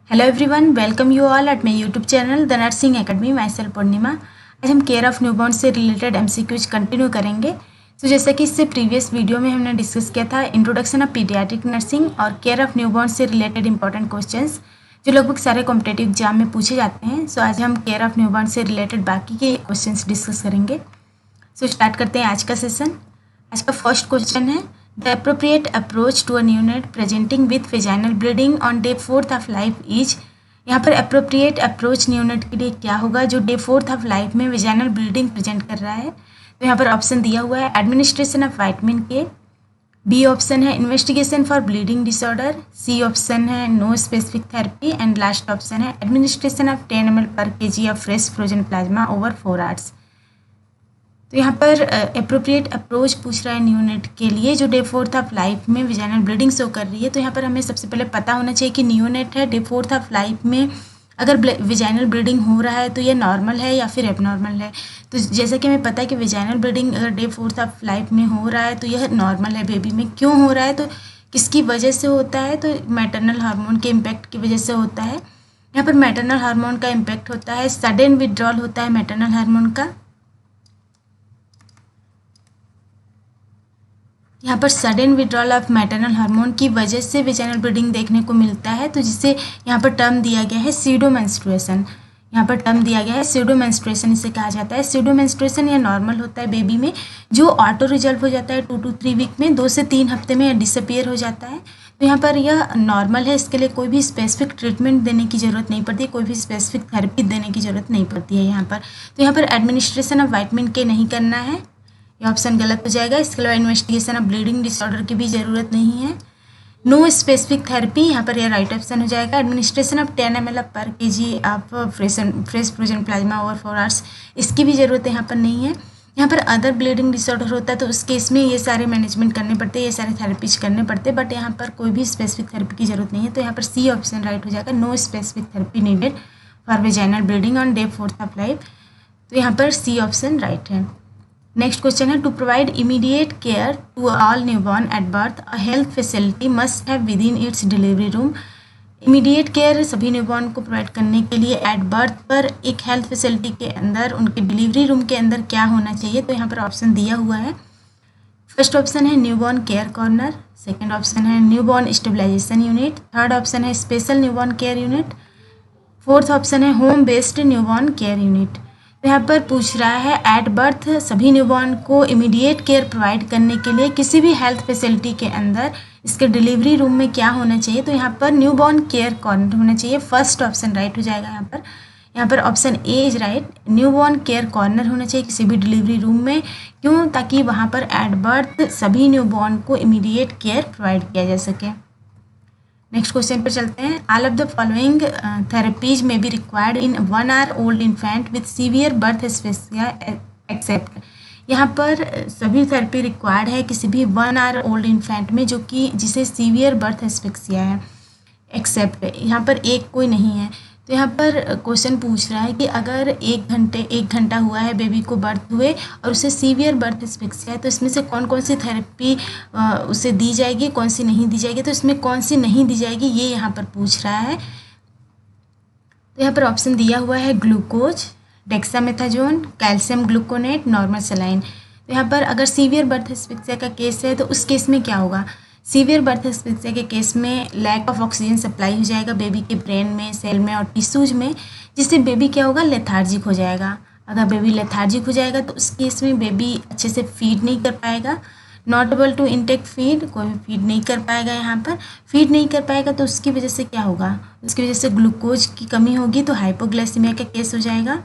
Hello everyone, welcome you all at my YouTube channel the nursing academy. Myself Purnima. आज हम care of newborn से related MCQs continue करेंगे। तो जैसा कि इससे प्रीवियस वीडियो में हमने डिस्कस किया था इंट्रोडक्शन ऑफ पीडियाट्रिक नर्सिंग और केयर ऑफ न्यूबॉर्न से रिलेटेड इंपॉर्टेंट क्वेश्चंस जो लगभग सारे कॉम्पिटेटिव एग्जाम में पूछे जाते हैं। सो आज हम केयर ऑफ न्यूबॉर्न से रिलेटेड बाकी के क्वेश्चंस डिस्कस करेंगे। सो स्टार्ट करते हैं आज का सेशन। आज का फर्स्ट क्वेश्चन है The appropriate approach to a neonate presenting with vaginal bleeding on day 4th of life is। यहाँ पर appropriate approach neonate के लिए क्या होगा जो day 4th of life में vaginal bleeding present कर रहा है। तो यहाँ पर ऑप्शन दिया हुआ है administration of vitamin K, B option है investigation for bleeding disorder, C option है no specific therapy and last option है administration of 10 ml per kg of fresh frozen plasma over 4 hours। तो यहाँ पर अप्रोप्रिएट अप्रोच पूछ रहा है neonate के लिए जो डे 4th ऑफ लाइफ में विजाइनल ब्लीडिंग शो कर रही है। तो यहाँ पर हमें सबसे पहले पता होना चाहिए कि न्यूनेट है डे 4th ऑफ लाइफ में अगर विजाइनल ब्लीडिंग हो रहा है तो ये नॉर्मल है या फिर एबनॉर्मल है। तो जैसा कि हमें पता है कि विजाइनल ब्लीडिंग अगर डे 4th ऑफ लाइफ में हो रहा है तो यह नॉर्मल है बेबी में। क्यों हो रहा है तो किसकी वजह से होता है तो मैटरनल हार्मोन के इम्पैक्ट की वजह से होता है। यहाँ पर मैटरनल हार्मोन का इम्पैक्ट होता है, सडन विड्रॉल होता है मैटरनल हार्मोन का। यहाँ पर sudden withdrawal of maternal hormone की वजह से वेजाइनल ब्लीडिंग देखने को मिलता है। तो जिसे यहाँ पर टर्म दिया गया है सीडो मेंस्ट्रुएशन। यहाँ पर टर्म दिया गया है सीडो मेंस्ट्रुएशन, इसे कहा जाता है। सीडो मेंस्ट्रुएशन यह नॉर्मल होता है बेबी में जो ऑटो रिजल्व हो जाता है 2 to 3 वीक में, 2 से 3 हफ्ते में डिसअपियर हो जाता है। तो यहाँ पर यह नॉर्मल है, इसके लिए कोई भी स्पेसिफिक ट्रीटमेंट देने की ज़रूरत नहीं पड़ती, कोई भी स्पेसिफिक थेरेपी देने की ज़रूरत नहीं पड़ती है यहाँ पर। तो यहाँ पर एडमिनिस्ट्रेशन ऑफ विटामिन के नहीं करना है, ये ऑप्शन गलत हो जाएगा। इसके अलावा इन्वेस्टिगेशन ऑफ ब्लीडिंग डिसऑर्डर की भी ज़रूरत नहीं है। नो स्पेसिफिक थेरेपी, यहाँ पर यह राइट ऑप्शन हो जाएगा। एडमिनिस्ट्रेशन ऑफ 10 ml पर kg of fresh frozen plasma over 4 hours, इसकी भी ज़रूरत यहाँ पर नहीं है। यहाँ पर अदर ब्लीडिंग डिसऑर्डर होता है तो उस केस में ये सारे मैनेजमेंट करने पड़ते हैं, ये सारे थेरेपीज करने पड़ते हैं, बट यहाँ पर कोई भी स्पेसिफिक थेरेपी की ज़रूरत नहीं है। तो यहाँ पर सी ऑप्शन राइट हो जाएगा, no specific therapy needed for vaginal bleeding on day 4th of life. तो यहाँ पर सी ऑप्शन राइट है। नेक्स्ट क्वेश्चन है to provide immediate care to all newborn at birth a health facility must have within its delivery room. Immediate care सभी newborn को provide करने के लिए एट बर्थ पर एक हेल्थ फैसिलिटी के अंदर उनके डिलीवरी रूम के अंदर क्या होना चाहिए। तो यहाँ पर ऑप्शन दिया हुआ है। फर्स्ट ऑप्शन है newborn care corner, second option है newborn stabilisation unit, third option है special newborn care unit, fourth option है home based newborn care unit. तो यहाँ पर पूछ रहा है एट बर्थ सभी न्यूबॉर्न को इमीडिएट केयर प्रोवाइड करने के लिए किसी भी हेल्थ फैसिलिटी के अंदर इसके डिलीवरी रूम में क्या होना चाहिए। तो यहाँ पर न्यूबॉर्न केयर कॉर्नर होना चाहिए, फर्स्ट ऑप्शन राइट हो जाएगा। यहाँ पर option A is right, newborn care corner होना चाहिए किसी भी डिलीवरी रूम में। क्यों? ताकि वहाँ पर एट बर्थ सभी न्यूबॉर्न को इमीडिएट केयर प्रोवाइड किया जा सके। नेक्स्ट क्वेश्चन पर चलते हैं। All of the following therapies may be required in 1 hour old infant with severe birth asphyxia except. यहाँ पर सभी थेरेपी रिक्वायर्ड है किसी भी 1 hour ओल्ड इन्फेंट में जो कि जिसे सीवियर बर्थ एस्फिक्सिया है, एक्सेप्ट यहाँ पर एक कोई नहीं है। तो यहाँ पर क्वेश्चन पूछ रहा है कि अगर 1 घंटा हुआ है बेबी को बर्थ हुए और उसे सीवियर बर्थ एस्फिक्सिया है तो इसमें से कौन कौन सी थेरेपी उसे दी जाएगी, कौन सी नहीं दी जाएगी। तो इसमें कौन सी नहीं दी जाएगी ये यहाँ पर पूछ रहा है। तो यहाँ पर ऑप्शन दिया हुआ है glucose, डेक्सामेथाजोन, calcium gluconate, normal saline. तो यहाँ पर अगर सीवियर बर्थ एस्फिक्सिया का केस है तो उस केस में क्या होगा। सीवियर बर्थ एस्फिक्सिया के केस में लैक ऑफ ऑक्सीजन सप्लाई हो जाएगा बेबी के ब्रेन में, सेल में और टिश्यूज में, जिससे बेबी क्या होगा लेथार्जिक हो जाएगा। अगर बेबी लेथार्जिक हो जाएगा तो उस केस में बेबी अच्छे से फीड नहीं कर पाएगा, not able to intake feed, कोई भी फीड नहीं कर पाएगा। यहाँ पर फीड नहीं कर पाएगा तो उसकी वजह से क्या होगा, उसकी वजह से ग्लूकोज की कमी होगी तो हाइपोग्लाइसीमिया का केस हो जाएगा।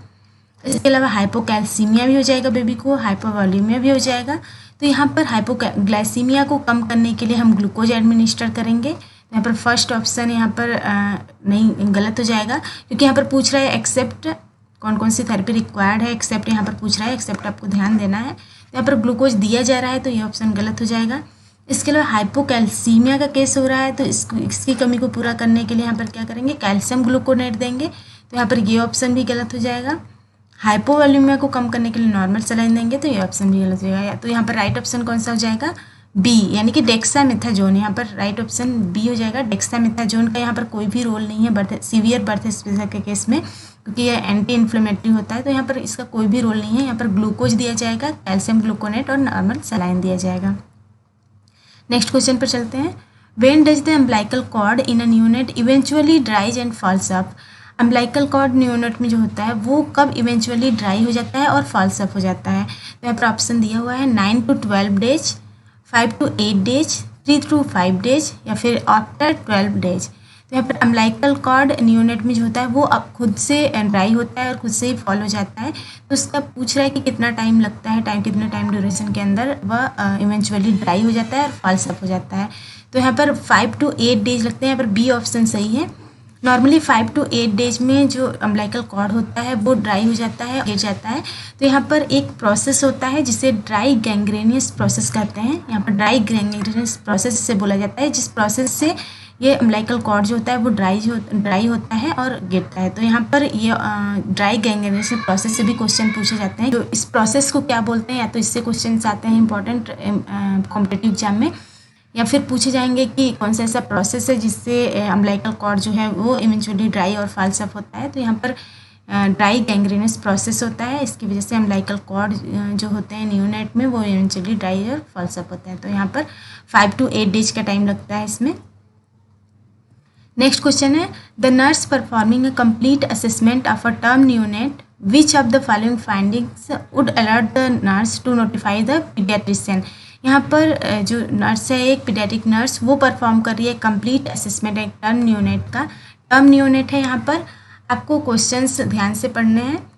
इसके अलावा हाइपोकैल्सीमिया भी हो जाएगा बेबी को, हाइपोवॉल्यूमिया भी हो जाएगा। तो यहाँ पर हाइपोग्लाइसीमिया को कम करने के लिए हम ग्लूकोज एडमिनिस्टर करेंगे। यहाँ पर फर्स्ट ऑप्शन यहाँ पर नहीं, गलत हो जाएगा क्योंकि यहाँ पर पूछ रहा है एक्सेप्ट कौन कौन सी थेरेपी रिक्वायर्ड है, एक्सेप्ट यहाँ पर पूछ रहा है, एक्सेप्ट आपको ध्यान देना है। तो यहाँ पर ग्लूकोज दिया जा रहा है तो ये ऑप्शन गलत हो जाएगा। इसके अलावा हाइपोकैल्सीमिया का केस हो रहा है तो इसकी कमी को पूरा करने के लिए यहाँ पर क्या करेंगे, कैल्शियम ग्लूकोनेट देंगे। तो यहाँ पर ये ऑप्शन भी गलत हो जाएगा। हाइपोवॉल्यूमिया को कम करने के लिए नॉर्मल सलाइन देंगे तो ये ऑप्शन भी गलत हो जाएगा। तो यहाँ पर राइट ऑप्शन कौन सा हो जाएगा, बी यानी कि डेक्सामेथाजोन, यहाँ पर राइट ऑप्शन बी हो जाएगा। डेक्सामेथाजोन का यहाँ पर कोई भी रोल नहीं है सीवियर बर्थ स्पेसर के केस में, क्योंकि यह एंटी इन्फ्लेमेटरी होता है, तो यहाँ पर इसका कोई भी रोल नहीं है। यहाँ पर ग्लूकोज दिया जाएगा, कैल्शियम ग्लूकोनेट और नॉर्मल सलाइन दिया जाएगा। नेक्स्ट क्वेश्चन पर चलते हैं। When does the umbilical cord in a neonate eventually dries and falls up. Umbilical cord neonate में जो होता है वो कब इवेंचुअली ड्राई हो जाता है और फॉल्स अप हो जाता है। तो यहाँ पर ऑप्शन दिया हुआ है 9 to 12 days, 5 to 8 days, 3 to 5 days या फिर आफ्टर 12 डेज। तो यहाँ पर अम्बिलिकल कॉर्ड न्यूनेट में जो होता है वो अब खुद से ड्राई होता है और खुद से ही फॉल हो जाता है। तो उसका पूछ रहा है कि कितना टाइम लगता है, कितना टाइम ड्यूरेशन के अंदर वह इवेंचुअली ड्राई हो जाता है और फॉल्स अप हो जाता है। तो यहाँ पर 5 to 8 डेज लगते हैं। यहाँ पर बी ऑप्शन सही है। नॉर्मली 5 to 8 डेज में जो अम्बिलिकल कॉर्ड होता है वो ड्राई हो जाता है, गिर जाता है। तो यहाँ पर एक प्रोसेस होता है जिसे ड्राई गैंग्रेनियस प्रोसेस कहते हैं। यहाँ पर ड्राई गैंग्रेनियस प्रोसेस से बोला जाता है, जिस प्रोसेस से ये अम्बिलिकल कॉर्ड जो होता है वो ड्राई होता है और गिरता है। तो यहाँ पर ये ड्राई गैंग्रेनियस प्रोसेस से भी क्वेश्चन पूछे जाते हैं। तो इस प्रोसेस को क्या बोलते हैं, या तो इससे क्वेश्चन आते हैं इंपॉर्टेंट कॉम्पिटिटिव एग्जाम में, या फिर पूछे जाएंगे कि कौन सा ऐसा प्रोसेस है जिससे अम्बिलिकल कॉर्ड जो है वो इवेंचुअली ड्राई और फॉल्स अप होता है। तो यहाँ पर ड्राई गैंग्रेनियस प्रोसेस होता है, इसकी वजह से अम्बिलिकल कॉर्ड जो होते हैं न्यूनेट में वो इवेंचुअली ड्राई और फॉल्स अप होते हैं। तो यहाँ पर 5 to 8 डेज का टाइम लगता है इसमें। नेक्स्ट क्वेश्चन है, the nurse performing a complete assessment of a term neonate which of the following findings would alert the nurse to notify the paediatrician. यहाँ पर जो नर्स है, एक पीडियाट्रिक नर्स, वो परफॉर्म कर रही है कंप्लीट असेसमेंट एक टर्म न्यूनेट का। टर्म न्यूनेट है, यहाँ पर आपको क्वेश्चंस ध्यान से पढ़ने हैं।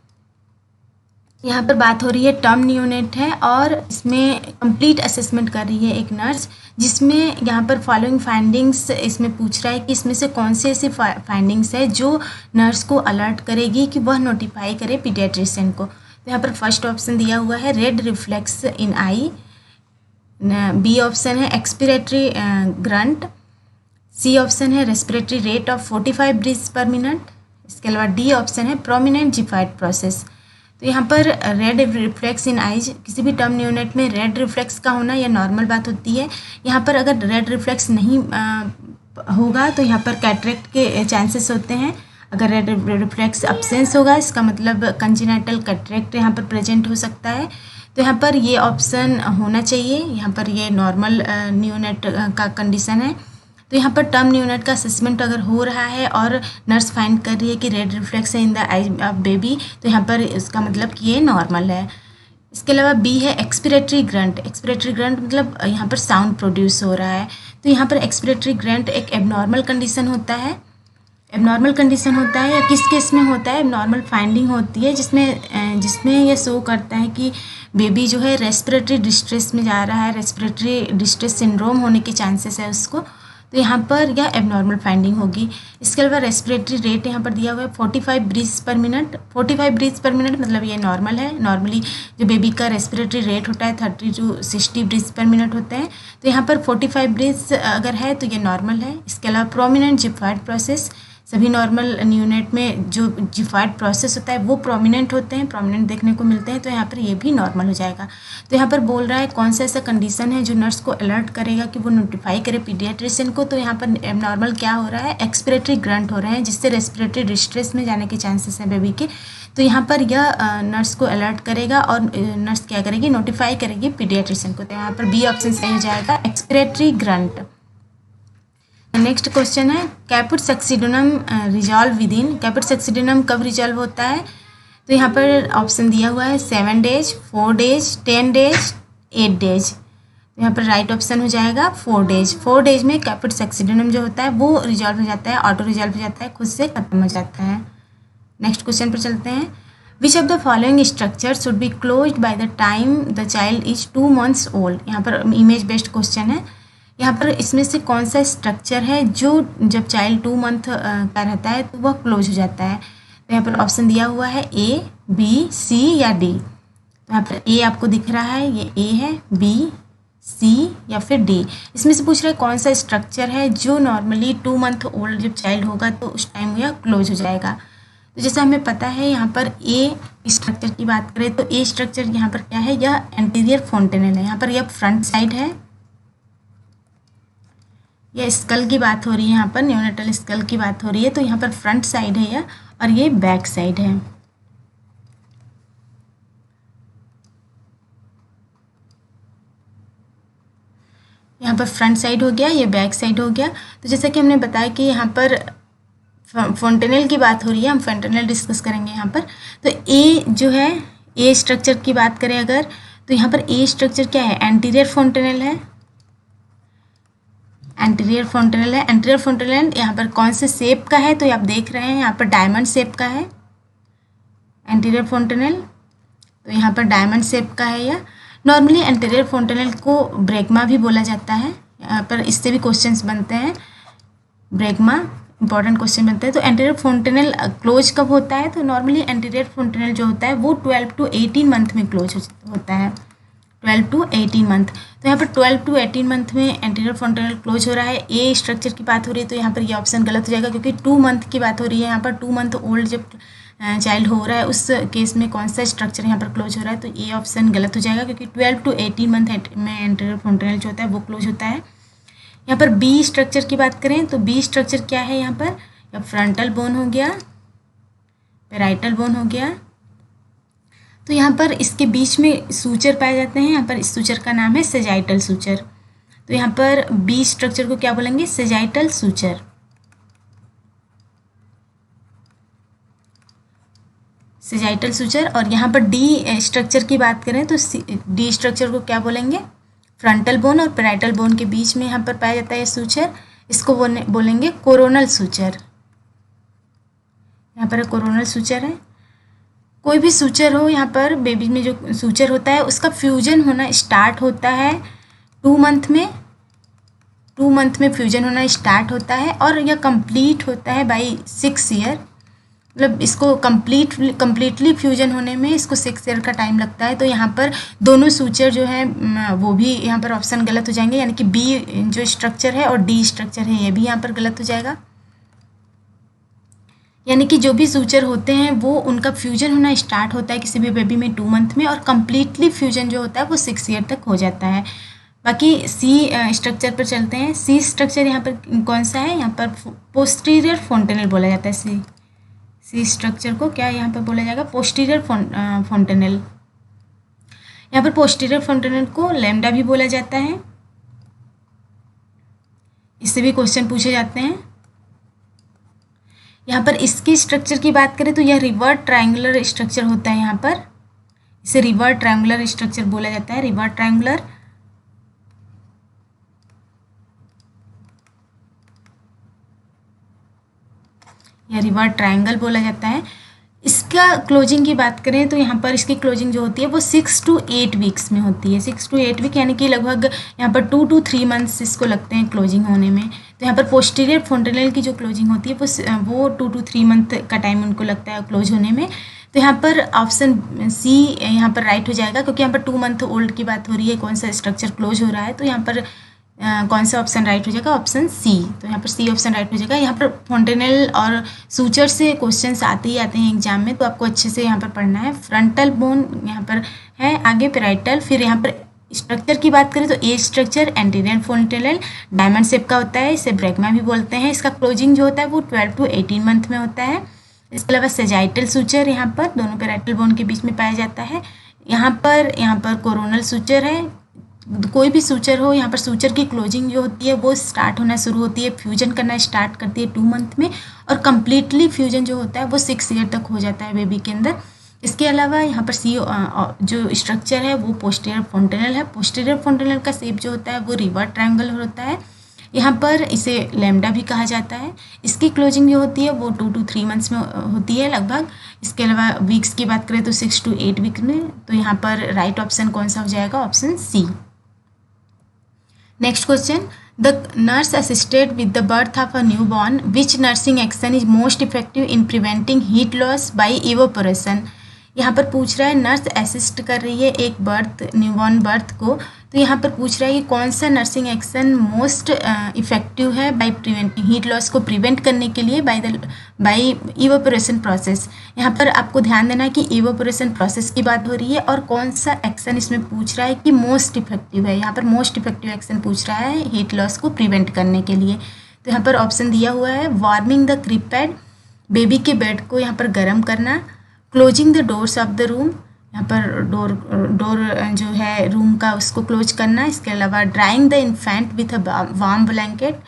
यहाँ पर बात हो रही है टर्म न्यूनेट है और इसमें कंप्लीट असेसमेंट कर रही है एक नर्स, जिसमें यहाँ पर फॉलोइंग फाइंडिंग्स इसमें पूछ रहा है कि इसमें से कौन से ऐसी फाइंडिंग्स है जो नर्स को अलर्ट करेगी कि वह नोटिफाई करे पीडियाट्रिशियन को। तो यहाँ पर फर्स्ट ऑप्शन दिया हुआ है red reflex in eye, B option है एक्सपिरेटरी ग्रंट, सी ऑप्शन है respiratory rate of 45 breaths per minute, इसके अलावा डी ऑप्शन है प्रोमिनेंट जिफाइड प्रोसेस। तो यहाँ पर रेड रिफ्लेक्स इन आइज, किसी भी टर्म न्यूनेट में रेड रिफ्लेक्स का होना यह नॉर्मल बात होती है। यहाँ पर अगर रेड रिफ्लेक्स नहीं होगा तो यहाँ पर कैटरेक्ट के चांसेस होते हैं। अगर रेड रिफ्लेक्स अब्सेंस होगा इसका मतलब कंजेनिटल कैटरेक्ट यहाँ पर प्रेजेंट हो सकता है। तो यहाँ पर ये ऑप्शन होना चाहिए। यहाँ पर ये नॉर्मल न्यूनेट का कंडीशन है। तो यहाँ पर टर्म न्यूनेट का असेसमेंट अगर हो रहा है और नर्स फाइंड कर रही है कि रेड रिफ्लेक्स है in the I of baby, तो यहाँ पर इसका मतलब कि ये नॉर्मल है। इसके अलावा बी है एक्सपिरेटरी ग्रंट। एक्सपिरेटरी ग्रंट मतलब यहाँ पर साउंड प्रोड्यूस हो रहा है। तो यहाँ पर एक्सपिरेटरी ग्रंट एक एबनॉर्मल कंडीशन होता है। एबनॉर्मल कंडीशन होता है या किस केस में होता है, एबनॉर्मल फाइंडिंग होती है जिसमें यह शो करता है कि बेबी जो है रेस्पिरेटरी डिस्ट्रेस में जा रहा है, रेस्पिरेटरी डिस्ट्रेस सिंड्रोम होने के चांसेस है उसको। तो यहाँ पर यह एबनॉर्मल फाइंडिंग होगी। इसके अलावा रेस्पिरेटरी रेट यहाँ पर दिया हुआ है 45 breaths per minute. 45 breaths per minute मतलब ये नॉर्मल है। नॉर्मली जो बेबी का रेस्पिरेटरी रेट होता है 30 to 60 ब्रीथ्स पर मिनट होते हैं। तो यहाँ पर 45 ब्रीथ्स अगर है तो ये नॉर्मल है। इसके अलावा प्रोमिनेंट जिफाइड प्रोसेस, सभी नॉर्मल न्यूनेट में जो जिफाइड प्रोसेस होता है वो प्रोमिनेंट होते हैं, प्रोमिनेंट देखने को मिलते हैं। तो यहाँ पर ये भी नॉर्मल हो जाएगा। तो यहाँ पर बोल रहा है कौन सा ऐसा कंडीशन है जो नर्स को अलर्ट करेगा कि वो नोटिफाई करे पीडियाट्रिशियन को। तो यहाँ पर एबनॉर्मल क्या हो रहा है, एक्सपिरेटरी ग्रंट हो रहे हैं जिससे रेस्पिरेटरी डिस्ट्रेस में जाने के चांसेस हैं बेबी के। तो यहाँ पर यह नर्स को अलर्ट करेगा और नर्स क्या करेगी, नोटिफाई करेगी पीडियाट्रिशियन को। तो यहाँ पर बी ऑप्शन सही हो जाएगा, एक्सपिरेटरी ग्रंट। नेक्स्ट क्वेश्चन है caput succedaneum resolve within. Caput succedaneum कब रिजॉल्व होता है? तो यहाँ पर ऑप्शन दिया हुआ है 7 डेज, 4 डेज, 10 डेज, 8 डेज। तो यहाँ पर राइट ऑप्शन हो जाएगा 4 डेज। 4 डेज में कैपुट सक्सीडोनम जो होता है वो रिजॉल्व हो जाता है, ऑटो रिजॉल्व हो जाता है, खुद से खत्म हो जाता है। नेक्स्ट क्वेश्चन पर चलते हैं। विच of the following structure should be closed by the time the child is 2 months old. यहाँ पर इमेज बेस्ड क्वेश्चन है। यहाँ पर इसमें से कौन सा स्ट्रक्चर है जो जब चाइल्ड 2 month का रहता है तो वह क्लोज हो जाता है। तो यहाँ पर ऑप्शन दिया हुआ है A, B, C या D। तो यहाँ पर A आपको दिख रहा है, ये A है, B, C या फिर D। इसमें से पूछ रहा है कौन सा स्ट्रक्चर है जो नॉर्मली 2 month ओल्ड जब चाइल्ड होगा तो उस टाइम यह क्लोज हो जाएगा। तो जैसा हमें पता है यहाँ पर A स्ट्रक्चर की बात करें तो A स्ट्रक्चर यहाँ पर क्या है, यह एंटीरियर फोंटेनल है। यहाँ पर यह फ्रंट साइड है ये स्कल की बात हो रही है, यहाँ पर न्यूनेटल स्कल की बात हो रही है। तो यहाँ पर फ्रंट साइड है यह, और ये बैक साइड है। यहाँ पर फ्रंट साइड हो गया, ये बैक साइड हो गया। तो जैसा कि हमने बताया कि यहाँ पर फोंटेनेल की बात हो रही है, हम फोंटेनेल डिस्कस करेंगे यहाँ पर। तो ए जो है, ए स्ट्रक्चर की बात करें अगर, तो यहाँ पर ए स्ट्रक्चर क्या है, एंटीरियर फोंटेनेल है। एंटीरियर फोंटेनेल है। एंटीरियर फोंटेनेल यहाँ पर कौन से शेप का है, तो आप देख रहे हैं यहाँ पर डायमंड शेप का है एंटीरियर फोंटेनेल। तो यहाँ पर डायमंड शेप का है यह। नॉर्मली एंटीरियर फोंटेनेल को ब्रैगमा भी बोला जाता है, यहाँ पर इससे भी क्वेश्चंस बनते हैं। ब्रैगमा इंपॉर्टेंट क्वेश्चन बनते हैं। तो एंटीरियर फोंटेनेल क्लोज कब होता है, तो नॉर्मली एंटीरियर फोंटेनेल जो होता है वो 12 to 18 मंथ में क्लोज होता है, 12 to 18 मंथ। तो यहाँ पर 12 to 18 मंथ में एंटीरियर फोंटेनेल क्लोज हो रहा है। ए स्ट्रक्चर की बात हो रही है, तो यहाँ पर ये ऑप्शन गलत हो जाएगा, क्योंकि 2 मंथ की बात हो रही है। यहाँ पर 2 मंथ ओल्ड जब चाइल्ड हो रहा है उस केस में कौन सा स्ट्रक्चर यहाँ पर क्लोज हो रहा है, तो ये ऑप्शन गलत हो जाएगा, क्योंकि 12 to 18 मंथ में एंटीरियर फोंटेनेल जो होता है वो क्लोज होता है। यहाँ पर बी स्ट्रक्चर की बात करें, तो बी स्ट्रक्चर क्या है, यहाँ पर फ्रंटल बोन हो गया, पैराइटल बोन हो गया। तो यहाँ पर इसके बीच में सूचर पाए जाते हैं। यहाँ पर इस सूचर का नाम है सेजाइटल सूचर। तो यहाँ पर बी स्ट्रक्चर को क्या बोलेंगे, सेजाइटल सूचर। Sagittal suture. और यहाँ पर डी स्ट्रक्चर की बात करें, तो डी स्ट्रक्चर को क्या बोलेंगे, फ्रंटल बोन और पैराइटल बोन के बीच में यहाँ पर पाया जाता है सूचर, इसको बोलेंगे कोरोनल सूचर। यहाँ पर कोरोनल सूचर है। कोई भी सूचर हो, यहाँ पर बेबी में जो सूचर होता है उसका फ्यूजन होना स्टार्ट होता है 2 मंथ में। 2 मंथ में फ्यूजन होना स्टार्ट होता है, और यह कंप्लीट होता है बाई 6 ईयर। मतलब इसको कम्प्लीटली फ्यूजन होने में इसको 6 ईयर का टाइम लगता है। तो यहाँ पर दोनों सूचर जो है वो भी यहाँ पर ऑप्शन गलत हो जाएंगे, यानी कि बी जो स्ट्रक्चर है और डी स्ट्रक्चर है ये भी यहाँ पर गलत हो जाएगा। यानी कि जो भी सूचर होते हैं वो उनका फ्यूजन होना स्टार्ट होता है किसी भी बेबी में 2 मंथ में, और कम्प्लीटली फ्यूजन जो होता है वो 6 ईयर तक हो जाता है। बाकी सी स्ट्रक्चर पर चलते हैं। सी स्ट्रक्चर यहाँ पर कौन सा है, यहाँ पर पोस्टीरियर फोंटेनल बोला जाता है। सी स्ट्रक्चर को क्या यहाँ पर बोला जाएगा, पोस्टीरियर फोंटेनल। यहाँ पर पोस्टीरियर फोंटेनल को लैम्डा भी बोला जाता है, इससे भी क्वेश्चन पूछे जाते हैं। यहाँ पर इसकी स्ट्रक्चर की बात करें तो यह रिवर्ट ट्रायंगुलर स्ट्रक्चर होता है। यहाँ पर इसे रिवर्ट ट्रायंगुलर स्ट्रक्चर बोला जाता है, रिवर्ट ट्रायंगुलर। या रिवर्ट ट्रायंगल बोला जाता है। इसका क्लोजिंग की बात करें तो यहाँ पर इसकी क्लोजिंग जो होती है वो 6 to 8 वीक्स में होती है। 6 to 8 वीक यानी कि लगभग यहाँ पर 2 to 3 मंथ्स इसको लगते हैं क्लोजिंग होने में। तो यहाँ पर पोस्टीरियर फोंटेनल की जो क्लोजिंग होती है वो 2 to 3 मंथ का टाइम उनको लगता है क्लोज होने में। तो यहाँ पर ऑप्शन सी यहाँ पर राइट हो जाएगा, क्योंकि यहाँ पर 2 मंथ ओल्ड की बात हो रही है, कौन सा स्ट्रक्चर क्लोज हो रहा है। तो यहाँ पर कौन सा ऑप्शन राइट हो जाएगा, ऑप्शन सी। तो यहाँ पर सी ऑप्शन राइट हो जाएगा। यहाँ पर फोंटेनल और सूचर से क्वेश्चंस आते ही आते हैं एग्जाम में, तो आपको अच्छे से यहाँ पर पढ़ना है। फ्रंटल बोन यहाँ पर है, आगे पैराइटल। फिर यहाँ पर स्ट्रक्चर की बात करें तो ए स्ट्रक्चर एंटीरियर फोंटेनल डायमंड शेप का होता है, इसे ब्रैगमा भी बोलते हैं। इसका क्लोजिंग जो होता है वो 12 to 18 मंथ में होता है। इसके अलावा सेजाइटल सूचर यहाँ पर दोनों पैराइटल बोन के बीच में पाया जाता है। यहाँ पर कोरोनल सूचर है। कोई भी सूचर हो, यहाँ पर सूचर की क्लोजिंग जो होती है वो स्टार्ट होना शुरू होती है, फ्यूजन करना स्टार्ट करती है 2 मंथ में, और कम्प्लीटली फ्यूजन जो होता है वो 6 ईयर तक हो जाता है बेबी के अंदर। इसके अलावा यहाँ पर सी जो स्ट्रक्चर है वो पोस्टीरियर फोंटेनल है। पोस्टीरियर फोंटेनल का शेप जो होता है वो रिवर्ट ट्रायंगल होता है। यहाँ पर इसे लैम्डा भी कहा जाता है। इसकी क्लोजिंग जो होती है वो 2 to 3 मंथ्स में होती है लगभग। इसके अलावा वीक्स की बात करें तो 6 to 8 वीक में। तो यहाँ पर राइट ऑप्शन कौन सा हो जाएगा, option C. Next question, the nurse assisted with the birth of a new born, which nursing action is most effective in preventing heat loss by evaporation. यहाँ पर पूछ रहा है नर्स असिस्ट कर रही है एक न्यूबॉर्न बर्थ को, तो यहाँ पर पूछ रहा है कि कौन सा नर्सिंग एक्शन मोस्ट इफेक्टिव है बाय प्रिवेंटिंग हीट लॉस को प्रिवेंट करने के लिए बाय इवेपोरेशन प्रोसेस। यहाँ पर आपको ध्यान देना है कि इवेपोरेशन प्रोसेस की बात हो रही है और कौन सा एक्शन इसमें पूछ रहा है कि मोस्ट इफेक्टिव है। यहाँ पर मोस्ट इफेक्टिव एक्शन पूछ रहा है हीट लॉस को प्रिवेंट करने के लिए। तो यहाँ पर ऑप्शन दिया हुआ है warming the crib pad, baby के बेड को यहाँ पर गर्म करना, closing the doors of the room, यहाँ पर डोर जो है रूम का उसको क्लोज करना। इसके अलावा drawing the infant with a warm blanket,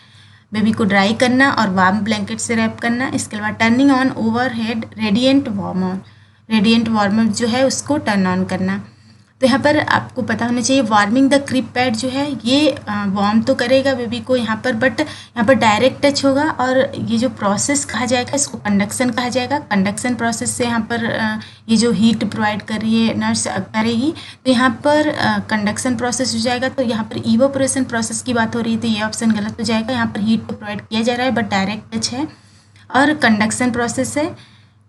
baby को ड्राई करना और वार्म ब्लैंकेट से रैप करना। इसके अलावा turning on overhead radiant warmer जो है उसको टर्न ऑन करना। तो यहाँ पर आपको पता होना चाहिए वार्मिंग द क्रिब पैड जो है ये वार्म तो करेगा बेबी को यहाँ पर, बट यहाँ पर डायरेक्ट टच होगा और ये जो प्रोसेस कहा जाएगा इसको कंडक्शन कहा जाएगा। कंडक्शन प्रोसेस से यहाँ पर ये जो हीट प्रोवाइड कर रही है नर्स करेगी, तो यहाँ पर कंडक्शन प्रोसेस हो जाएगा। तो यहाँ पर इवेपोरेशन प्रोसेस की बात हो रही है तो ये ऑप्शन गलत हो जाएगा। यहाँ पर हीट प्रोवाइड किया जा रहा है बट डायरेक्ट टच है और कंडक्शन प्रोसेस है।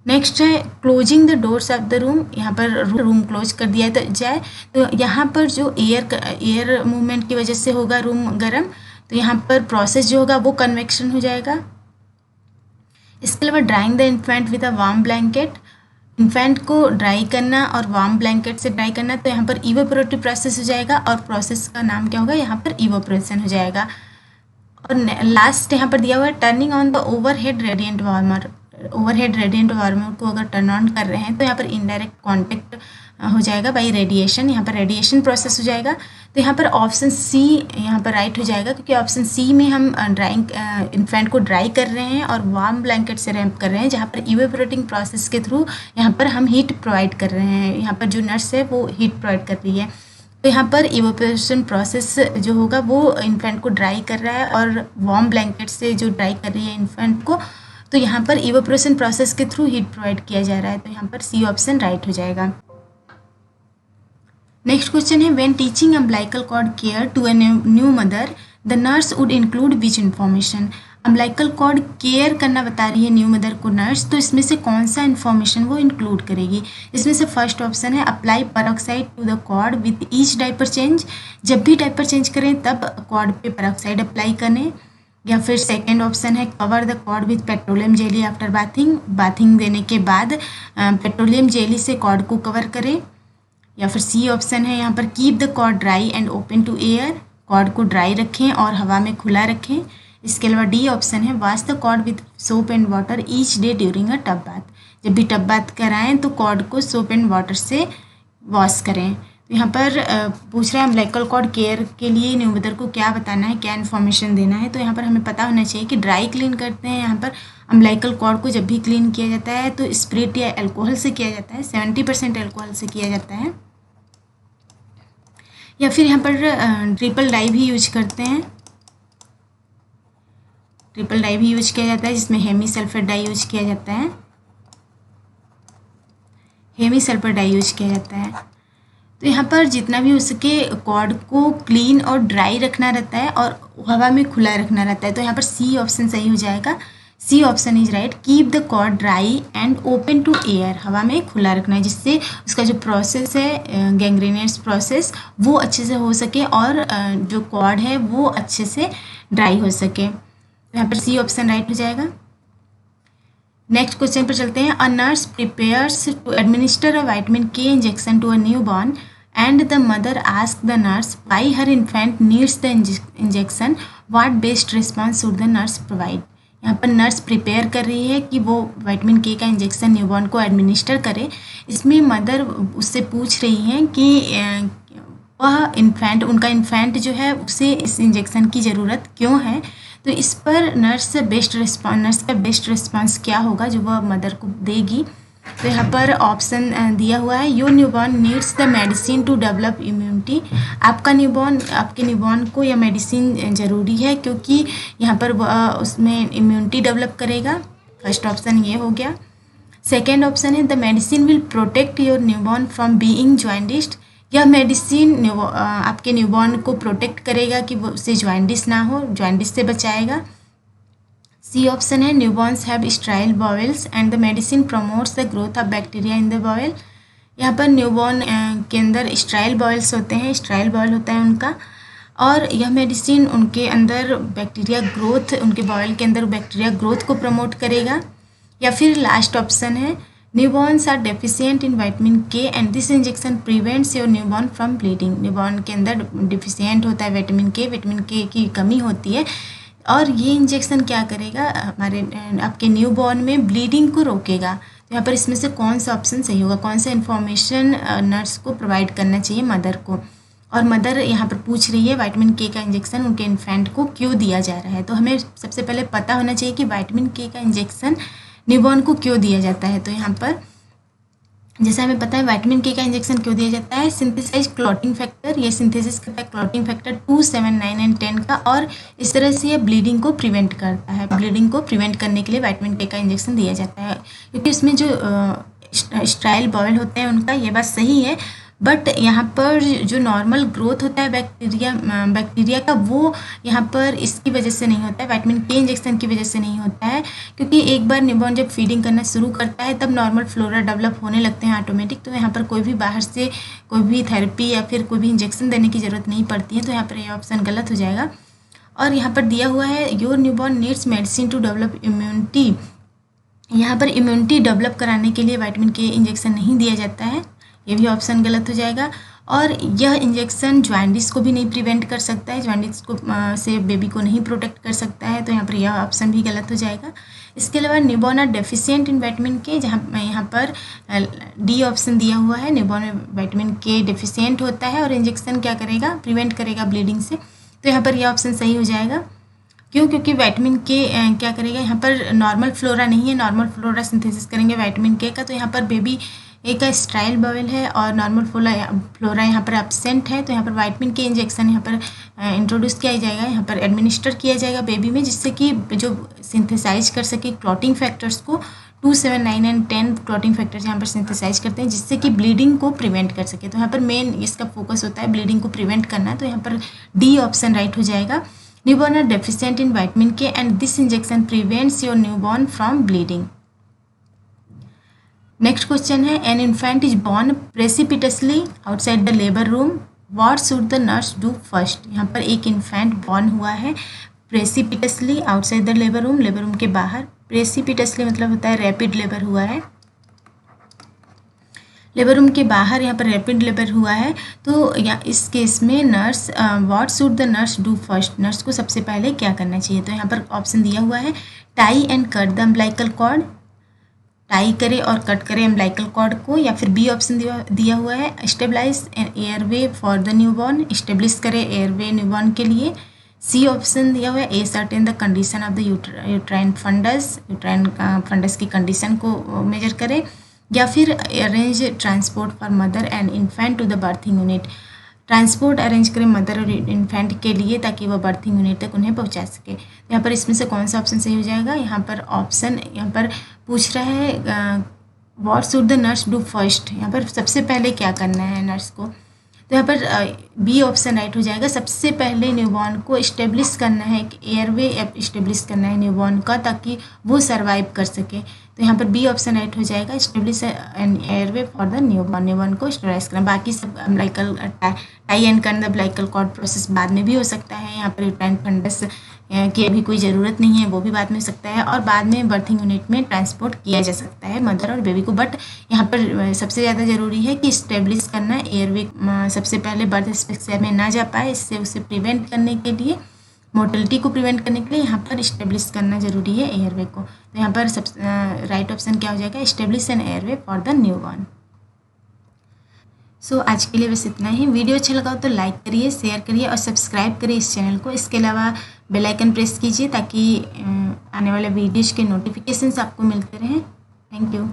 नेक्स्ट है closing the doors of the room, यहाँ पर रूम क्लोज कर दिया जाए तो यहाँ पर जो एयर मूवमेंट की वजह से होगा रूम गर्म, तो यहाँ पर प्रोसेस जो होगा वो कन्वेक्शन हो जाएगा। इसके अलावा drawing the infant with a warm blanket, infant को ड्राई करना और वार्म ब्लैंकेट से ड्राई करना, तो यहाँ पर इवेपोरेटिव प्रोसेस हो जाएगा और प्रोसेस का नाम क्या होगा, यहाँ पर इवेपोरेशन हो जाएगा। और लास्ट यहाँ पर दिया हुआ है turning on the overhead radiant warmer को अगर टर्न ऑन कर रहे हैं तो यहाँ पर इनडायरेक्ट कांटेक्ट हो जाएगा बाई रेडिएशन, यहाँ पर रेडिएशन प्रोसेस हो जाएगा। तो यहाँ पर ऑप्शन सी यहाँ पर राइट हो जाएगा क्योंकि ऑप्शन सी में हम इन्फेंट को ड्राई कर रहे हैं और वार्म ब्लैंकेट से रैम्प कर रहे हैं, जहाँ पर इवेपोरेटिंग प्रोसेस के थ्रू यहाँ पर हम हीट प्रोवाइड कर रहे हैं। यहाँ पर जो नर्स है वो हीट प्रोवाइड कर रही है। तो यहाँ पर इवेपोरेशन प्रोसेस जो होगा वो इन्फेंट को ड्राई कर रहा है और वार्म ब्लैंकेट से जो ड्राई कर रही है इन्फेंट को, तो यहाँ पर इवेपोरेशन प्रोसेस के थ्रू हीट प्रोवाइड किया जा रहा है। तो यहाँ पर सी ऑप्शन राइट हो जाएगा। नेक्स्ट क्वेश्चन है when teaching umbilical cord care to a new mother the nurse would include which information. Umbilical cord care करना बता रही है न्यू मदर को नर्स, तो इसमें से कौन सा इन्फॉर्मेशन वो इंक्लूड करेगी। इसमें से फर्स्ट ऑप्शन है apply peroxide to the cord with each diaper change, जब भी डायपर चेंज करें तब कॉर्ड पे पेरोक्साइड अप्लाई करें। या फिर सेकेंड ऑप्शन है cover the cord with petroleum jelly after bathing देने के बाद पेट्रोलियम जेली से कॉर्ड को कवर करें। या फिर सी ऑप्शन है यहाँ पर keep the cord dry and open to air, cord को ड्राई रखें और हवा में खुला रखें। इसके अलावा डी ऑप्शन है wash the cord with soap and water each day during a tub bath, जब भी टब बाथ कराएं तो कॉर्ड को सोप एंड वाटर से वॉश करें। तो यहाँ पर पूछ रहा है अम्बिलिकल कॉर्ड केयर के लिए न्यू मदर को क्या बताना है, क्या इन्फॉर्मेशन देना है। तो यहाँ पर हमें पता होना चाहिए कि ड्राई क्लीन करते हैं। यहाँ पर अम्बिलिकल कॉर्ड को जब भी क्लीन किया जाता है तो स्प्रिट या अल्कोहल से किया जाता है, 70% अल्कोहल से किया जाता है। या फिर यहाँ पर ट्रिपल डाई भी यूज करते हैं, ट्रिपल डाई भी यूज किया जाता है जिसमें हेमी सल्फर डाई यूज किया जाता है, हेमी सल्फर डाई यूज किया जाता है। तो यहाँ पर जितना भी हो सके कॉर्ड को क्लीन और ड्राई रखना रहता है और हवा में खुला रखना रहता है। तो यहाँ पर सी ऑप्शन सही हो जाएगा, C option is right. Keep the cord dry and open to air, हवा में खुला रखना है जिससे उसका जो प्रोसेस है गैंग्रीनियस प्रोसेस वो अच्छे से हो सके और जो कॉर्ड है वो अच्छे से ड्राई हो सके। तो यहाँ पर सी ऑप्शन राइट हो जाएगा। नेक्स्ट क्वेश्चन पर चलते हैं। A nurse prepares to administer a vitamin K injection to a new born and the mother ask the nurse why her infant needs the injection, what best response should the nurse provide. यहाँ पर nurse prepare कर रही है कि वो vitamin के का injection newborn को एडमिनिस्टर करे। इसमें मदर उससे पूछ रही है कि वह उनका इन्फेंट जो है उसे इस इंजेक्शन की ज़रूरत क्यों है। तो इस पर नर्स का बेस्ट रिस्पॉन्स क्या होगा जो वह मदर को देगी। तो यहाँ पर ऑप्शन दिया हुआ है your newborn needs the medicine to develop immunity, आपके न्यूबॉर्न को यह मेडिसिन ज़रूरी है क्योंकि यहाँ पर उसमें इम्यूनिटी डेवलप करेगा। फर्स्ट ऑप्शन ये हो गया। सेकेंड ऑप्शन है the medicine will protect your newborn from being jaundiced, यह मेडिसिन आपके न्यूबॉर्न को प्रोटेक्ट करेगा कि वो उसे जॉइंडिस ना हो, जॉइंडिस से बचाएगा। सी ऑप्शन है newborns have sterile bowels and the medicine promotes the growth of bacteria in the bowel, यहाँ पर न्यूबॉर्न के अंदर स्ट्राइल बॉयल्स होते हैं, स्ट्राइल बॉयल होता है उनका, और यह मेडिसिन उनके अंदर बैक्टीरिया ग्रोथ, उनके बॉयल के अंदर बैक्टीरिया ग्रोथ को प्रमोट करेगा। या फिर लास्ट ऑप्शन है newborns are deficient in vitamin K and this injection prevents your newborn from bleeding. Newborn के अंदर डेफिशिएंट होता है विटामिन के की कमी होती है, और ये इंजेक्शन क्या करेगा, हमारे आपके न्यूबॉर्न में ब्लीडिंग को रोकेगा। तो यहाँ पर इसमें से कौन सा ऑप्शन सही होगा, कौन सा इन्फॉर्मेशन नर्स को प्रोवाइड करना चाहिए मदर को। और मदर यहाँ पर पूछ रही है विटामिन के का इंजेक्शन उनके इन्फेंट को क्यों दिया जा रहा है। तो हमें सबसे पहले पता होना चाहिए कि विटामिन के का इंजेक्शन न्यूबॉर्न को क्यों दिया जाता है। तो यहाँ पर जैसे हमें पता है विटामिन के का इंजेक्शन क्यों दिया जाता है, सिंथेसाइज क्लॉटिंग फैक्टर, ये सिंथेसिस करता है क्लॉटिंग फैक्टर 2, 7, 9 एंड 10 का, और इस तरह से ये ब्लीडिंग को प्रिवेंट करता है। ब्लीडिंग को प्रिवेंट करने के लिए विटामिन के का इंजेक्शन दिया जाता है, क्योंकि इसमें जो स्ट्राइल बॉयल होते हैं उनका, ये बात सही है, बट यहाँ पर जो नॉर्मल ग्रोथ होता है बैक्टीरिया का, वो यहाँ पर इसकी वजह से नहीं होता है, विटामिन के इंजेक्शन की वजह से नहीं होता है। क्योंकि एक बार न्यूबॉर्न जब फीडिंग करना शुरू करता है तब नॉर्मल फ्लोरा डेवलप होने लगते हैं ऑटोमेटिक। तो यहाँ पर कोई भी बाहर से कोई भी थेरेपी या फिर कोई भी इंजेक्शन देने की ज़रूरत नहीं पड़ती है। तो यहाँ पर ये ऑप्शन गलत हो जाएगा। और यहाँ पर दिया हुआ है your newborn needs medicine to develop immunity. यहाँ पर इम्यूनिटी डेवलप कराने के लिए विटामिन के इंजेक्शन नहीं दिया जाता है, ये भी ऑप्शन गलत हो जाएगा। और यह इंजेक्शन जॉन्डिस को भी नहीं प्रिवेंट कर सकता है, जॉन्डिस को से बेबी को नहीं प्रोटेक्ट कर सकता है। तो यहाँ पर यह ऑप्शन भी गलत हो जाएगा। इसके अलावा newborn are deficient in vitamin K, जहाँ यहाँ पर डी ऑप्शन दिया हुआ है, न्यूबॉर्न में विटामिन के डेफिशिएंट होता है और इंजेक्शन क्या करेगा, प्रिवेंट करेगा ब्लीडिंग से। तो यहाँ पर यह ऑप्शन सही हो जाएगा। क्यों? क्योंकि विटामिन के क्या करेगा, यहाँ पर नॉर्मल फ्लोरा नहीं है, नॉर्मल फ्लोरा सिंथेसिस करेंगे विटामिन के का। तो यहाँ पर बेबी एक का स्ट्राइल बॉयल है और नॉर्मल फ्लोरा यहाँ पर एब्सेंट है। तो यहाँ पर विटामिन के इंजेक्शन यहाँ पर इंट्रोड्यूस किया जाएगा, यहाँ पर एडमिनिस्टर किया जाएगा बेबी में, जिससे कि जो सिंथेसाइज कर सके क्लॉटिंग फैक्टर्स को, 2, 7, 9 एंड 10 क्लॉटिंग फैक्टर्स यहाँ पर सिंथेसाइज करते हैं, जिससे कि ब्लीडिंग को प्रिवेंट कर सके। तो यहाँ पर मेन इसका फोकस होता है ब्लीडिंग को प्रिवेंट करना। तो यहाँ पर डी ऑप्शन राइट हो जाएगा। Newborn are deficient in vitamin K and this injection prevents your newborn from bleeding. Next question है, an infant is born precipitously outside the labour room, what should the nurse do first. यहाँ पर एक infant born हुआ है precipitously outside the labour room के बाहर। प्रेसिपिटसली मतलब होता है रैपिड लेबर हुआ है, लेबर रूम के बाहर यहाँ पर रैपिड लेबर हुआ है। तो या इस केस में nurse what should the nurse do first, nurse को सबसे पहले क्या करना चाहिए। तो यहाँ पर ऑप्शन दिया हुआ है tie and cut the umbilical cord, tie करे और कट करे अम्बिलिकल कॉर्ड को। या फिर बी ऑप्शन दिया हुआ है stabilise an airway for the newborn, establish करे एयरवे न्यूबॉर्न के लिए। सी ऑप्शन दिया हुआ है ascertain the condition of the uterine fundus की कंडीशन को मेजर करे। या फिर arrange transport for mother and infant to the birthing unit, transport arrange करें मदर और इन्फेंट के लिए ताकि वह बर्थिंग यूनिट तक उन्हें पहुंचा सके। यहाँ पर इसमें से कौन सा ऑप्शन सही हो जाएगा। यहाँ पर ऑप्शन यहाँ पर पूछ रहा है what should the nurse do first, यहाँ पर सबसे पहले क्या करना है नर्स को। तो यहाँ पर बी ऑप्शन राइट हो जाएगा। सबसे पहले न्यूबॉर्न को इस्टेब्लिश करना है, एक एयरवे इस्टेब्लिश करना है न्यूबॉर्न का, ताकि वो सर्वाइव कर सके। तो यहाँ पर बी ऑप्शन राइट हो जाएगा, establish an airway for the newborn को स्टेबलाइज करना। बाकी सब umbilical tie and cut the umbilical cord process बाद में भी हो सकता है। यहाँ पर यूट्राइन फंडस की अभी कोई ज़रूरत नहीं है, वो भी बाद में हो सकता है, और बाद में बर्थिंग यूनिट में ट्रांसपोर्ट किया जा सकता है मदर और बेबी को। बट यहाँ पर सबसे ज़्यादा ज़रूरी है कि इस्टेब्लिश करना एयरवे सबसे पहले बर्थ एस्फिक्सिया में ना जा पाए, इससे उसे प्रिवेंट करने के लिए, मोर्टेलिटी को प्रिवेंट करने के लिए यहाँ पर इस्टेब्लिश करना जरूरी है एयरवे को। तो यहाँ पर सब राइट ऑप्शन क्या हो जाएगा, establish an airway for the newborn. So आज के लिए बस इतना ही। वीडियो अच्छा लगा हो तो लाइक करिए, शेयर करिए और सब्सक्राइब करिए इस चैनल को। इसके अलावा बेल आइकन प्रेस कीजिए ताकि आने वाले वीडियोज़ के नोटिफिकेशंस आपको मिलते रहें। Thank you.